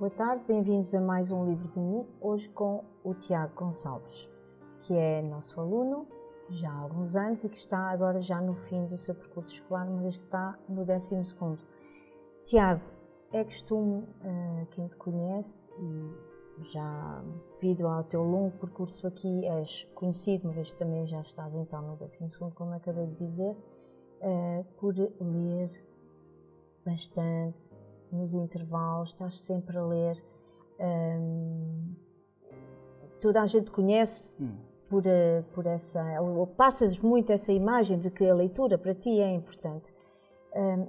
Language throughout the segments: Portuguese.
boa tarde, bem-vindos a mais um Livros em Mim, hoje com o Tiago Gonçalves, que é nosso aluno já há alguns anos e que está agora já no fim do seu percurso escolar, uma vez que está no 12º. Tiago, é costume, quem te conhece e já devido ao teu longo percurso aqui és conhecido, uma vez que também já estás então no 12º, como acabei de dizer, por ler bastante nos intervalos, estás sempre a ler. Toda a gente conhece por essa, ou passas muito essa imagem de que a leitura para ti é importante.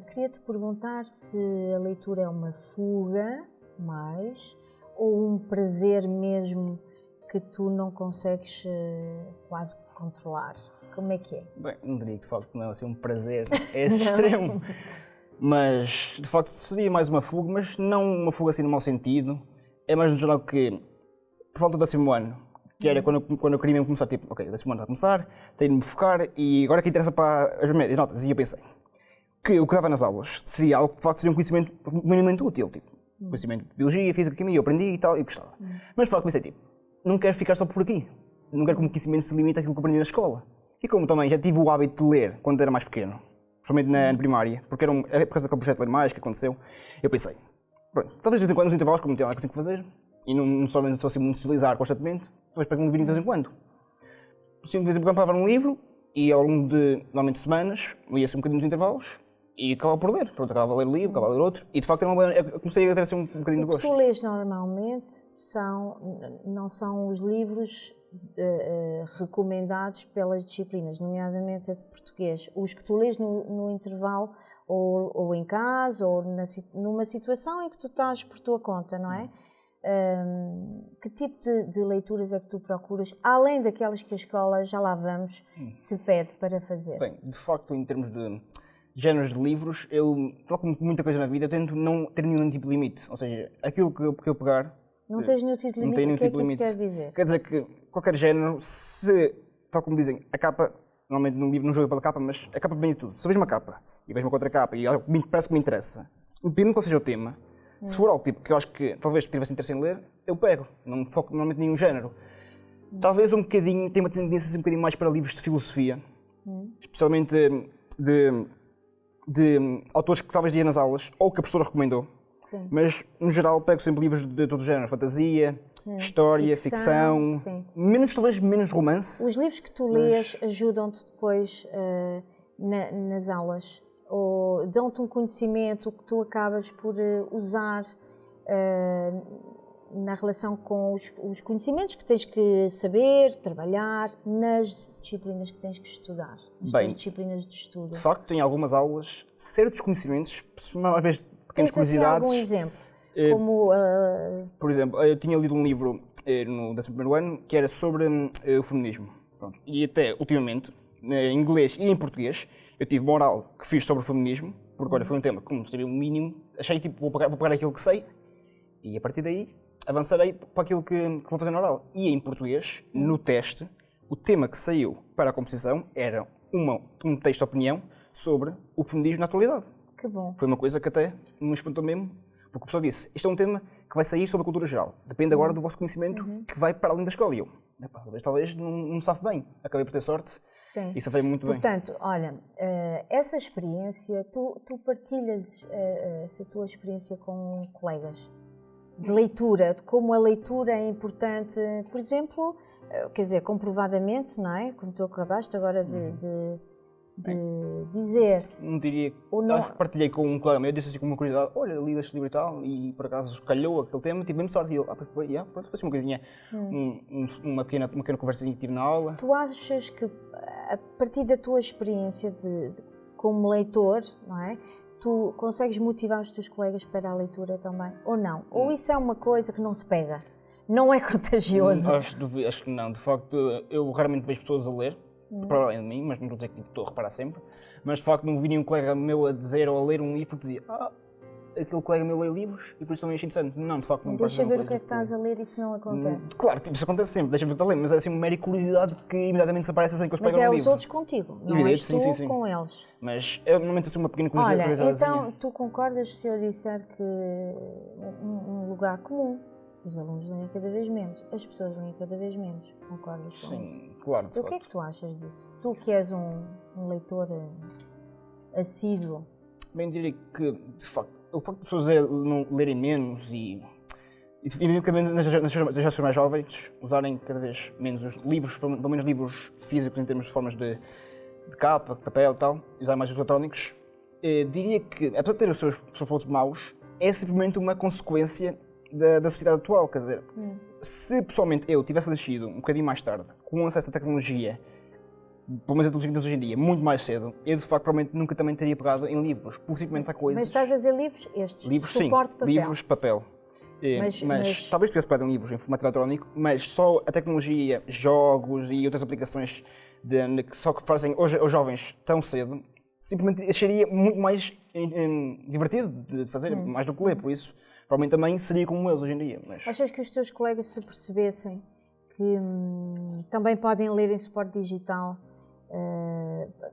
Queria-te perguntar se a leitura é uma fuga mais ou um prazer mesmo que tu não consegues quase controlar. Como é que é? Bem, não diria que de facto não é assim um prazer, é esse extremo. Mas de facto seria mais uma fuga, mas não uma fuga assim no mau sentido. É mais no geral que, por volta do 10º ano, que era quando eu queria mesmo começar, tipo, ok, o 10º ano está a começar, tenho de me focar e agora que interessa para as médias notas. E eu pensei que o que dava nas aulas seria algo que de facto seria um conhecimento minimamente útil, tipo, conhecimento de biologia, física, química, eu aprendi e tal, e gostava. Mas de facto pensei, tipo, não quero ficar só por aqui. Não quero que o conhecimento se limite àquilo que aprendi na escola. E como também já tive o hábito de ler quando era mais pequeno, principalmente na primária, porque era por causa daquele projeto de Ler Mais que aconteceu, eu pensei, pronto, talvez de vez em quando nos intervalos, como tinha lá que fazer, e não somente só assim muito socializar constantemente, depois para que me virem de vez em quando. Assim, de vez em quando parava um livro, e ao longo de, normalmente, semanas, ia-se um bocadinho nos intervalos, e acabava por ler. Pronto, acabava a ler o livro, acabava a ler outro, e de facto eu comecei a ter assim um bocadinho de gosto. O que tu lês normalmente não são os livros recomendados pelas disciplinas, nomeadamente a de português. Os que tu lês no intervalo, ou em casa, ou numa situação em que tu estás por tua conta, não é? Que tipo de leituras é que tu procuras, além daquelas que a escola, já lá vamos, te pede para fazer? Bem, de facto, em termos de géneros de livros, eu, tal como muita coisa na vida, eu tento não ter nenhum tipo de limite. Ou seja, aquilo que eu pegar... Não tens nenhum tipo de limite? O que é que isso quer dizer? Quer dizer que qualquer género, se, tal como dizem, a capa, normalmente num livro não joga pela capa, mas a capa bem de tudo. Se eu vejo uma capa e vejo uma contracapa e algo que parece que me interessa, independente qual seja o tema, se for algo tipo que eu acho que talvez tivesse interesse em ler, eu pego. Não me foco normalmente em nenhum género. Talvez tenha uma tendência assim, um bocadinho mais para livros de filosofia, especialmente de autores que talvez dia nas aulas, ou que a professora recomendou. Sim. Mas, no geral, pego sempre livros de todos os géneros. Fantasia, história, ficção, talvez menos romance. Os livros que tu lês ajudam-te depois nas aulas? Ou dão-te um conhecimento que tu acabas por usar na relação com os conhecimentos que tens que saber, trabalhar, nas disciplinas que tens que estudar, nas tuas disciplinas de estudo? De facto, em algumas aulas, certos conhecimentos, às vezes pequenas curiosidades. Tens assim algum exemplo? Como, por exemplo, eu tinha lido um livro no 11º ano que era sobre o feminismo. Pronto. E até, ultimamente, em inglês e em português, eu tive uma oral que fiz sobre o feminismo, porque olha, foi um tema que, como sabia o mínimo, achei tipo, vou pegar aquilo que sei e a partir daí avançarei para aquilo que vou fazer na oral. E em português, no teste, o tema que saiu para a composição era um texto de opinião sobre o feminismo na atualidade. Que bom. Foi uma coisa que até me espantou mesmo, porque o professor disse, isto é um tema que vai sair sobre a cultura geral, depende agora do vosso conhecimento que vai para além da escola. E eu, talvez não sabe bem, acabei por ter sorte. Sim. E safei muito bem. Portanto, olha, essa experiência, tu partilhas essa tua experiência com colegas de leitura, de como a leitura é importante, por exemplo, quer dizer, comprovadamente, não é? Como tu acabaste agora de dizer. Não diria. Ou não... Partilhei com um colega meu, disse assim com uma curiosidade: olha, li este livro e tal, e por acaso calhou aquele tema, tive mesmo sorte. E eu, foi assim uma coisinha, uma pequena conversazinha que tive na aula. Tu achas que, a partir da tua experiência como leitor, não é? Tu consegues motivar os teus colegas para a leitura também? Ou não? Ou isso é uma coisa que não se pega? Não é contagioso? Acho que não. De facto, eu raramente vejo pessoas a ler, para além de mim, mas não estou a dizer que estou a reparar sempre. Mas de facto não vi nenhum colega meu a dizer ou a ler um livro que dizia aquele colega meu lê livros e por isso também achei interessante. Não, de facto, não parece Deixa uma ver o que é que coisa estás a ler, isso não acontece. Claro, tipo, isso acontece sempre, deixa-me ver o que está a ler, mas é assim uma mera curiosidade que imediatamente desaparece assim que eles Mas pegam é no os livro. outros contigo, não Evidente, és tu sim. com eles. Mas é normalmente assim uma pequena Olha, curiosidade. então tu concordas se eu disser que um lugar comum, os alunos leem cada vez menos, as pessoas leem cada vez menos, concordas com isso? Sim, claro, de E o que é facto. que tu achas disso? Tu que és um leitor assíduo. Bem, diria que, de facto, o facto de pessoas não lerem menos e evidentemente nas gerações mais jovens usarem cada vez menos os livros, pelo menos livros físicos em termos de formas de capa, de papel e tal, e usar mais os eletrónicos, diria que, apesar de ter os seus pontos maus, é simplesmente uma consequência da sociedade atual. Quer dizer, se pessoalmente eu tivesse nascido um bocadinho mais tarde, com acesso à tecnologia, pelo menos a tecnologia que temos hoje em dia, muito mais cedo, eu de facto provavelmente nunca também teria pegado em livros, porque simplesmente há coisas... Mas estás a dizer livros estes? Livros, suporte sim, papel. livros, papel. Mas talvez tivesse pegado em livros em formato eletrónico, mas só a tecnologia, jogos e outras aplicações que só que fazem hoje aos jovens tão cedo, simplesmente acharia muito mais divertido de fazer, mais do que ler, por isso provavelmente também seria como eles hoje em dia. Mas... Achas que os teus colegas se percebessem que também podem ler em suporte digital?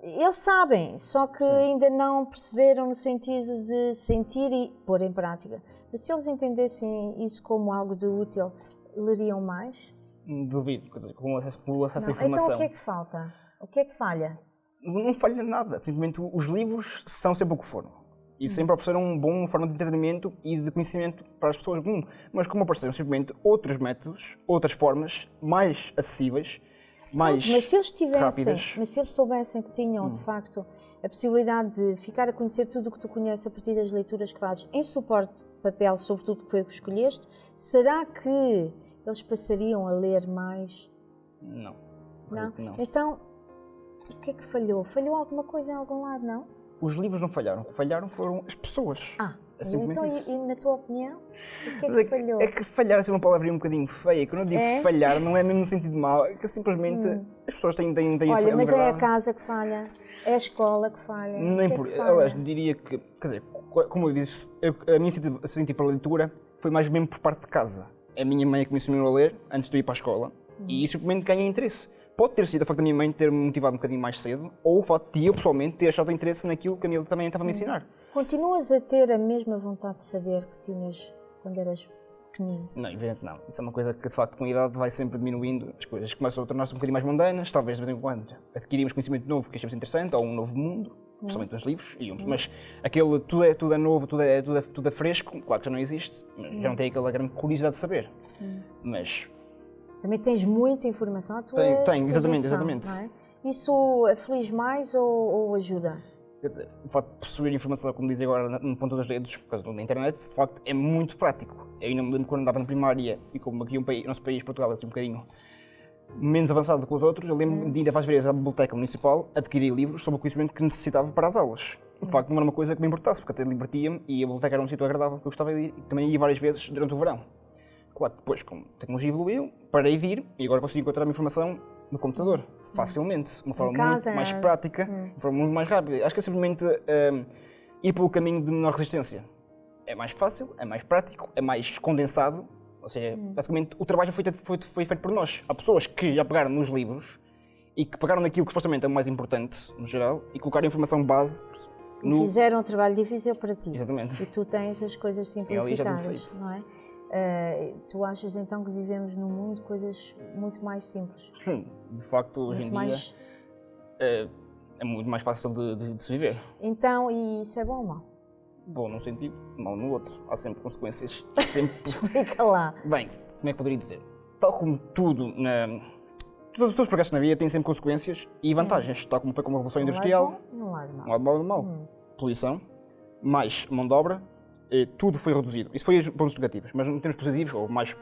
Eles sabem, só que ainda não perceberam no sentido de sentir e pôr em prática. Mas se eles entendessem isso como algo de útil, leriam mais? Duvido, quer dizer, com acesso à informação. Então o que é que falta? O que é que falha? Não falha nada, simplesmente os livros são sempre o que foram. E sempre ofereceram uma boa forma de entretenimento e de conhecimento para as pessoas. Mas como apareceram simplesmente outros métodos, outras formas, mais acessíveis, mais mas se eles tivessem, rápidas. mas se eles soubessem que tinham, de facto, a possibilidade de ficar a conhecer tudo o que tu conheces a partir das leituras que fazes em suporte de papel, sobretudo que foi o que escolheste, será que eles passariam a ler mais? Não. Não? Não. Então, o que é que falhou? Falhou alguma coisa em algum lado, não? Os livros não falharam. O que falharam foram as pessoas. É simplesmente então, isso. e na tua opinião, o que é que falhou? É que falhar é uma palavrinha um bocadinho feia. Quando eu digo falhar, não é mesmo no sentido mau. É que simplesmente as pessoas têm Olha, mas é a casa que falha, é a escola que falha. Nem que por. é que falha? Aliás, diria que, quer dizer, como eu disse, a minha sentir para a leitura foi mais mesmo por parte de casa. A minha mãe que me ensinou a ler antes de eu ir para a escola e isso simplesmente ganhei interesse. Pode ter sido o facto da minha mãe ter-me motivado um bocadinho mais cedo ou o facto de eu, pessoalmente, ter achado interesse naquilo que a minha também estava a me ensinar. Continuas a ter a mesma vontade de saber que tinhas quando eras pequenino? Não, evidente não. Isso é uma coisa que, de facto, com a idade vai sempre diminuindo. As coisas começam a tornar-se um bocadinho mais mundanas, talvez de vez em quando adquirimos conhecimento novo que achamos interessante, ou um novo mundo, principalmente nos livros, mas aquele tudo é novo, tudo é fresco, claro que já não existe, já não tem aquela grande curiosidade de saber. Mas... Também tens muita informação à tua Tenho, disposição, exatamente. não é? Isso aflige mais ou ajuda? Quer dizer, o facto de possuir informação, como dizem agora, no ponto dos dedos, por causa da internet, de facto é muito prático. Eu ainda me lembro quando andava na primária e como aqui o nosso país, Portugal, é assim um bocadinho menos avançado que os outros, eu lembro de ir várias vezes à biblioteca municipal adquirir livros sobre o conhecimento que necessitava para as aulas. De facto, não era uma coisa que me importasse, porque até divertia-me e a biblioteca era um sítio agradável que eu gostava de ir e também ia várias vezes durante o verão. Claro, depois, como a tecnologia evoluiu, parei de ir e agora consigo encontrar a informação no computador, facilmente, de uma forma muito mais prática, de uma forma muito mais rápida. Acho que é simplesmente ir pelo caminho de menor resistência. É mais fácil, é mais prático, é mais condensado, ou seja, basicamente o trabalho foi feito por nós. Há pessoas que já pegaram nos livros e que pegaram naquilo que supostamente é o mais importante, no geral, e colocaram a informação base no... Fizeram um trabalho difícil para ti. Exatamente. E tu tens as coisas simplificadas, não é? Tu achas então que vivemos num mundo de coisas muito mais simples? De facto, hoje em dia é muito mais fácil de se viver. Então, e isso é bom ou mau? Bom num sentido, mau no outro. Há sempre consequências. Explica lá. Bem, como é que poderia dizer? Tal como tudo, todos os progressos na vida têm sempre consequências e vantagens, tal como foi com a Revolução Industrial. Um lado mau. Um lado bom e um lado mau. Poluição, mais mão de obra, tudo foi reduzido. Isso foi os pontos negativos, mas em termos positivos, houve mais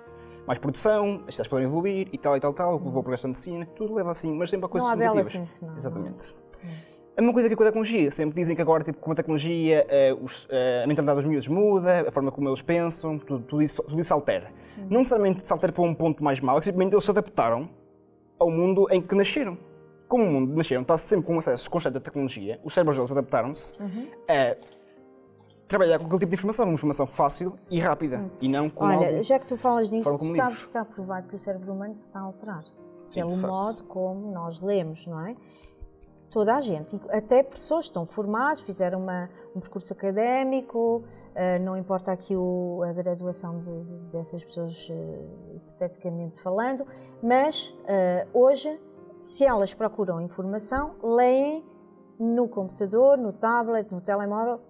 produção, as cidades podem evoluir e tal, levou ao progresso da medicina, tudo leva assim, mas sempre a coisas negativas. Não há bela senso, não. Exatamente. A mesma coisa que com a tecnologia, sempre dizem que agora, tipo, com a tecnologia, a mentalidade dos miúdos muda, a forma como eles pensam, tudo isso altera. Não necessariamente se altera para um ponto mais mau, é que simplesmente eles se adaptaram ao mundo em que nasceram. Como o mundo nasceram está sempre com acesso constante à tecnologia, os cérebros deles adaptaram-se a trabalhar com aquele tipo de informação, uma informação fácil e rápida, e não com Olha, algo... já que tu falas disso, tu como sabes livros. que está provado que o cérebro humano se está a alterar. Sim, Pelo de facto. modo como nós lemos, não é? Toda a gente, até pessoas que estão formadas, fizeram um percurso académico, não importa aqui a graduação dessas pessoas, hipoteticamente falando, mas hoje, se elas procuram informação, leem no computador, no tablet, no telemóvel,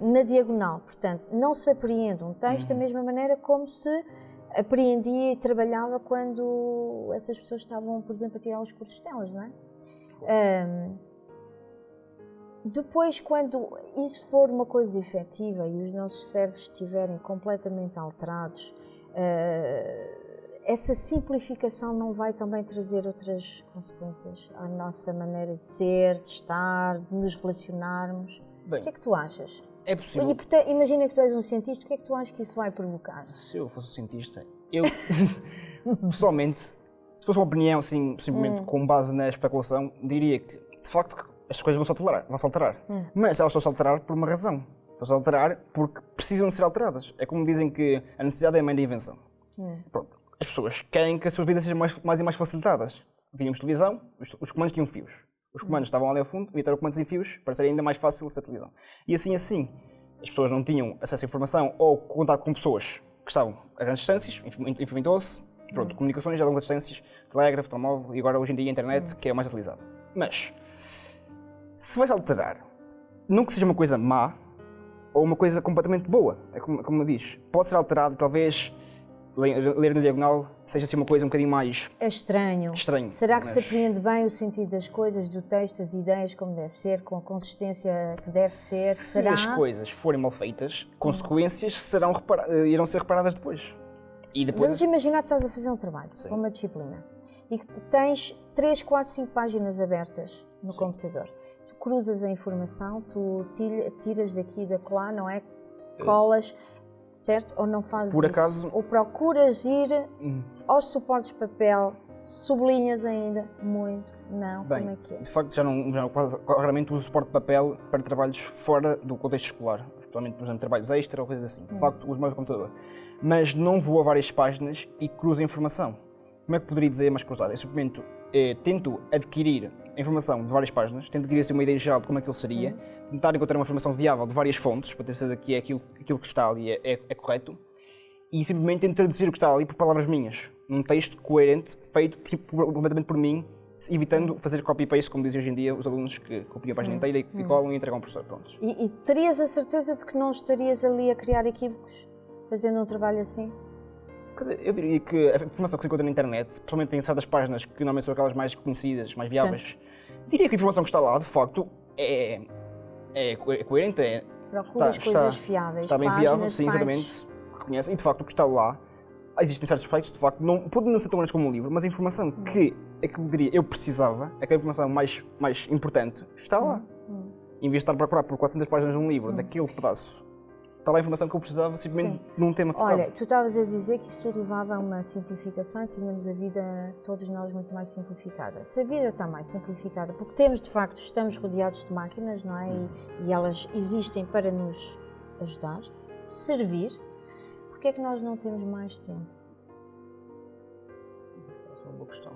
na diagonal. Portanto, não se apreende um texto da mesma maneira como se apreendia e trabalhava quando essas pessoas estavam, por exemplo, a tirar os cursos delas, não é? Depois, quando isso for uma coisa efetiva e os nossos cérebros estiverem completamente alterados, essa simplificação não vai também trazer outras consequências à nossa maneira de ser, de estar, de nos relacionarmos? Bem, O que é que tu achas? é possível. Imagina que tu és um cientista, o que é que tu achas que isso vai provocar? Se eu fosse cientista, eu, pessoalmente, se fosse uma opinião, assim, simplesmente com base na especulação, diria que, de facto, as coisas vão se alterar. Mas elas estão-se a alterar por uma razão. Estão-se a alterar porque precisam de ser alteradas. É como dizem que a necessidade é a mãe da invenção. Pronto. As pessoas querem que as suas vidas sejam mais e mais facilitadas. Víamos televisão, os comandos tinham fios. Os comandos estavam ali ao fundo, e ter comandos em fios para ser ainda mais fácil essa televisão. E assim, as pessoas não tinham acesso à informação ou contato com pessoas que estavam a grandes distâncias, influenciou-se, pronto, comunicações a longas distâncias, telégrafo, telemóvel e agora hoje em dia a internet, que é o mais utilizado. Mas, se vai-se alterar, não que seja uma coisa má ou uma coisa completamente boa, é como diz, pode ser alterado, talvez ler na diagonal seja assim uma coisa um bocadinho mais... É estranho. Será que se apreende bem o sentido das coisas, do texto, as ideias, como deve ser, com a consistência que deve ser? Se as coisas forem mal feitas, consequências irão ser reparadas depois. E depois... Vamos imaginar que estás a fazer um trabalho, com uma disciplina, e que tu tens 3, 4, 5 páginas abertas no computador. Tu cruzas a informação, tu tiras daqui e da lá, não é? Colas... Certo? Ou não fazes por acaso, isso? Ou procuras ir aos suportes de papel, sublinhas ainda muito? Não? Bem, como é que é? De facto, já raramente uso suporte de papel para trabalhos fora do contexto escolar, especialmente, por exemplo, trabalhos extra ou coisas assim. De facto, uso mais o computador. Mas não vou a várias páginas e cruzo a informação. Como é que poderia dizer mais cruzar? Eu simplesmente tento adquirir a informação de várias páginas, tento adquirir uma ideia geral de como aquilo seria, tentar encontrar uma informação viável de várias fontes, para ter certeza que é aquilo que está ali é correto, e simplesmente tento traduzir o que está ali por palavras minhas, num texto coerente, feito completamente por mim, evitando fazer copy-paste, como dizem hoje em dia os alunos que copiam a página inteira e colam e entregam ao professor. Pronto. E terias a certeza de que não estarias ali a criar equívocos, fazendo um trabalho assim? Quer dizer, eu diria que a informação que se encontra na internet, principalmente em certas páginas que normalmente são aquelas mais conhecidas, mais viáveis, diria que a informação que está lá, de facto, é coerente. Procuras coisas fiáveis, está bem páginas, viável, sim, exatamente, reconhecem, e de facto o que está lá, existem certos feitos, de facto, podem não ser tão grandes como um livro, mas a informação que eu precisava, aquela informação mais importante, está lá. Em vez de estar a procurar por 400 páginas de um livro, daquele pedaço, está lá a informação que eu precisava simplesmente num tema focado. Olha, tu estavas a dizer que isso tudo levava a uma simplificação e tínhamos a vida, todos nós, muito mais simplificada. Se a vida está mais simplificada, porque estamos rodeados de máquinas, não é? E elas existem para nos ajudar, servir, porque é que nós não temos mais tempo? Essa é uma boa questão.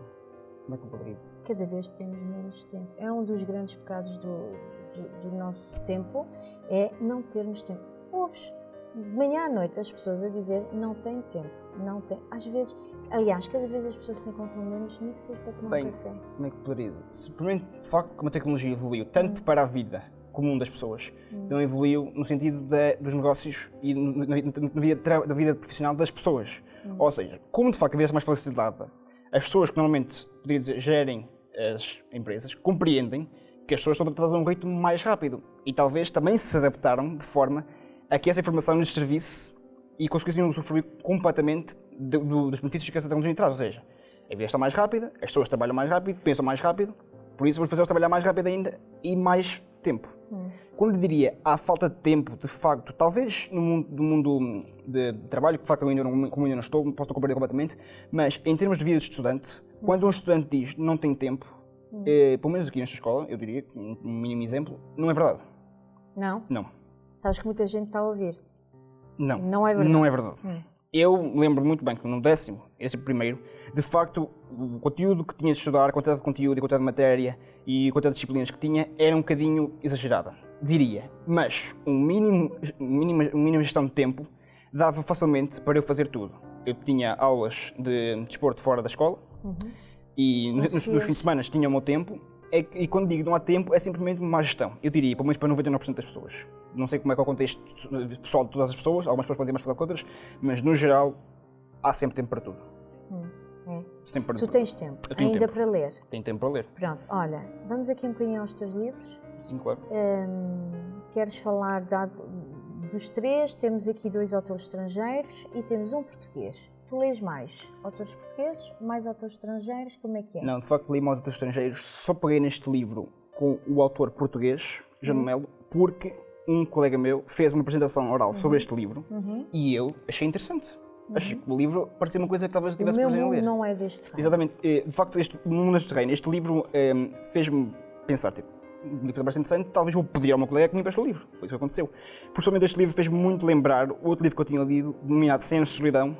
Como é que eu poderia dizer? Cada vez temos menos tempo. É um dos grandes pecados do nosso tempo, é não termos tempo. Ouves de manhã à noite as pessoas a dizer não tenho tempo, não tenho. Às vezes, aliás, cada vez as pessoas se encontram menos, nem que seja para tomar um café. Como é que poderia dizer? Simplesmente, de facto, como a tecnologia evoluiu, tanto para a vida comum das pessoas, não evoluiu no sentido dos negócios e da vida profissional das pessoas. Ou seja, como de facto a vida é mais facilitada, as pessoas que normalmente, poderia dizer, gerem as empresas, compreendem que as pessoas estão adaptadas a um ritmo mais rápido e talvez também se adaptaram de forma a que essa informação lhes servisse e conseguissem usufruir completamente dos benefícios que essa tecnologia traz. Ou seja, a vida está mais rápida, as pessoas trabalham mais rápido, pensam mais rápido, por isso vamos fazê-los trabalhar mais rápido ainda e mais tempo. Quando eu diria há falta de tempo, de facto, talvez no mundo de trabalho, que de facto como ainda não estou, posso não compreender completamente, mas em termos de vida de estudante, quando um estudante diz não tem tempo, pelo menos aqui nesta escola, eu diria, um mínimo exemplo, não é verdade. Não? Não. Sabes que muita gente está a ouvir. Não. Não é verdade. Não é verdade. Eu lembro muito bem que no 10º, esse primeiro, de facto, o conteúdo que tinha de estudar, a quantidade de conteúdo, a quantidade de matéria e a quantidade de disciplinas que tinha era um bocadinho exagerada, diria. Mas uma mínima gestão de tempo dava facilmente para eu fazer tudo. Eu tinha aulas de desporto fora da escola e nos fins de semana tinha o meu tempo. E quando digo não há tempo, é simplesmente uma má gestão. Eu diria, pelo menos para 99% das pessoas. Não sei como é que é o contexto pessoal de todas as pessoas, algumas pessoas podem ter mais falar com outras, mas no geral, há sempre tempo para tudo. Sempre Tu tens tempo Eu tenho ainda tempo. para ler. Tenho tempo para ler. Pronto, olha, vamos aqui um bocadinho aos teus livros. Sim, claro. Queres falar dos 3? Temos aqui 2 autores estrangeiros e temos um português. Tu lês mais autores portugueses, mais autores estrangeiros, como é que é? Não, de facto li mais autores estrangeiros, só peguei neste livro com o autor português, João Melo, porque um colega meu fez uma apresentação oral sobre este livro e eu achei interessante. Achei que o livro parecia uma coisa que talvez eu tivesse O meu prazer em mundo ler. não é deste reino. Exatamente. De facto, o Mundo neste Terreno, este livro fez-me pensar, tipo, um livro bastante interessante, talvez vou pedir ao meu colega que me empreste o livro. Foi isso que aconteceu. Pessoalmente, este livro fez-me muito lembrar outro livro que eu tinha lido, denominado 100 Anos de Solidão,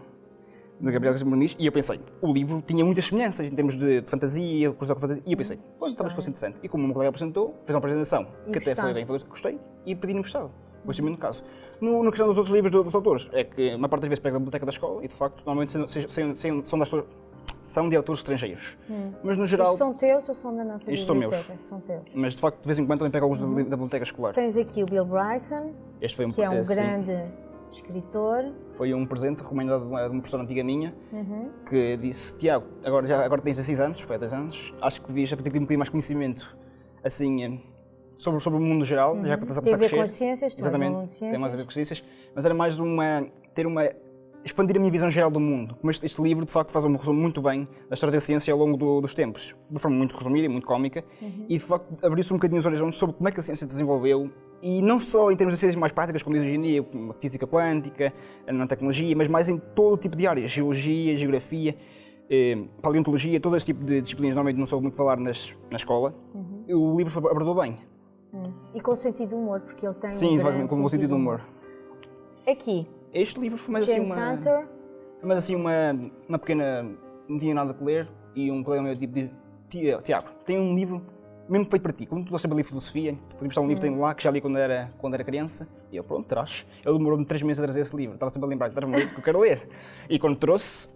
de Gabriel Garcia Muniz, e eu pensei, o livro tinha muitas semelhanças em termos de fantasia, cruzar com fantasia, e eu pensei, talvez fosse interessante. E como o meu colega apresentou, fez uma apresentação, que até foi bem, gostei, e pedi-me emprestado. Foi assim mesmo no caso. Na questão dos outros livros dos autores, é que uma parte das vezes pego da biblioteca da escola e, de facto, normalmente são de autores estrangeiros. Mas, no geral... Estes são teus ou são da nossa biblioteca? São meus. São teus. Mas, de facto, de vez em quando também pego alguns da biblioteca escolar. Tens aqui o Bill Bryson, Este foi que é um grande escritor. Foi um presente recomendado de uma professora antiga minha, que disse, Tiago, agora tens 16 anos, foi há 10 anos, acho que devias ter um bocadinho mais conhecimento, assim, sobre o mundo geral, já que estás a Tem a ver crescer. com as ciências, tu és um aluno de ciências. Tem mais a ver com ciências, mas era mais expandir a minha visão geral do mundo. Como este livro, de facto, faz um resumo muito bem da história da ciência ao longo dos tempos, de forma muito resumida e muito cómica, e, de facto, abriu-se um bocadinho os horizontes sobre como é que a ciência se desenvolveu, e não só em termos de ciências mais práticas, como diz hoje em dia, como a física quântica, a nanotecnologia, mas mais em todo tipo de áreas, geologia, geografia, paleontologia, todo esse tipo de disciplinas, normalmente não soube muito falar na escola. O livro abordou bem. E com sentido de humor, porque ele tem Sim, um grande com um sentido de humor. Aqui, Este livro foi mais James Hunter. uma pequena... Não tinha nada que ler e um colega meu tipo disse, Tiago, tem um livro mesmo feito para ti. Como tu gostas de ler filosofia, fui buscar um livro que tenho lá, que já li quando era criança, e eu, pronto, traz. Ele demorou-me 3 meses a trazer esse livro, estava sempre a lembrar que era um livro que eu quero ler. E quando trouxe,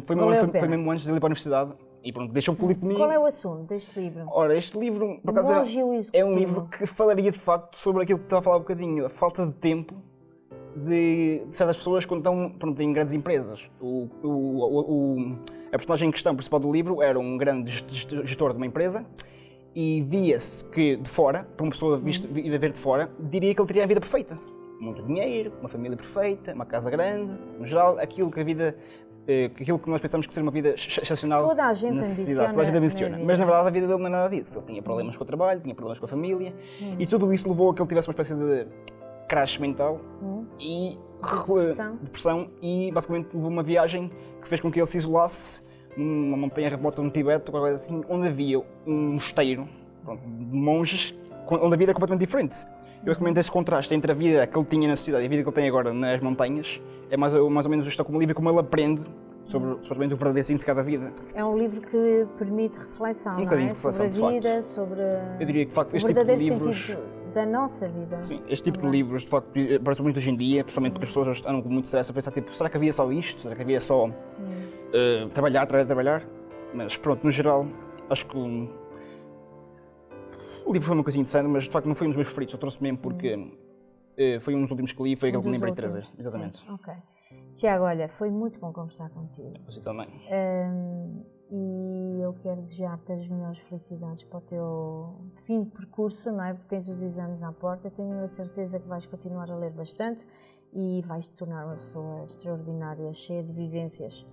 foi mesmo antes de ir para a universidade, e pronto, deixou o livro comigo. Qual é o assunto deste livro? Ora, este livro, por acaso, é um livro que falaria de facto sobre aquilo que estava a falar um bocadinho, a falta de tempo de certas pessoas quando estão em grandes empresas. A personagem em questão principal do livro era um grande gestor de uma empresa e via-se que de fora, para uma pessoa a ver de fora, diria que ele teria a vida perfeita. Muito dinheiro, uma família perfeita, uma casa grande, no geral, aquilo que nós pensamos que ser uma vida excepcional. Toda a gente ambiciona. Mas na verdade a vida dele não é nada disso. Ele tinha problemas com o trabalho, tinha problemas com a família e tudo isso levou a que ele tivesse uma espécie de crash mental e depressão e basicamente levou uma viagem que fez com que ele se isolasse numa montanha remota no Tibete, ou coisa assim, onde havia um mosteiro de monges, onde a vida é completamente diferente. Eu recomendo esse contraste entre a vida que ele tinha na cidade e a vida que ele tem agora nas montanhas, é mais ou menos isto como um livro, como ele aprende sobre o verdadeiro significado da vida. É um livro que permite reflexão, não é? Sobre a vida, sobre eu diria que, de facto, o verdadeiro sentido da nossa vida. Sim, este tipo de livros, de facto, aparecem muito hoje em dia, principalmente porque as pessoas andam com muito stress a pensar, tipo, será que havia só isto? Será que havia só trabalhar? Mas pronto, no geral, acho que o livro foi uma coisa interessante, mas de facto não foi um dos meus favoritos, eu trouxe mesmo porque foi um dos últimos que li, foi aquele que me lembrei de trazer. Exatamente. Sim, ok. Tiago, olha, foi muito bom conversar contigo. Você também. E eu quero desejar-te as melhores felicidades para o teu fim de percurso, não é? Porque tens os exames à porta, tenho a certeza que vais continuar a ler bastante e vais-te tornar uma pessoa extraordinária, cheia de vivências.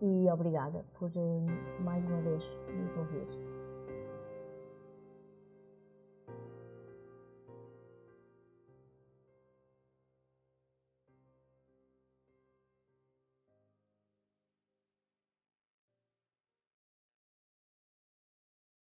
E obrigada por mais uma vez nos ouvir.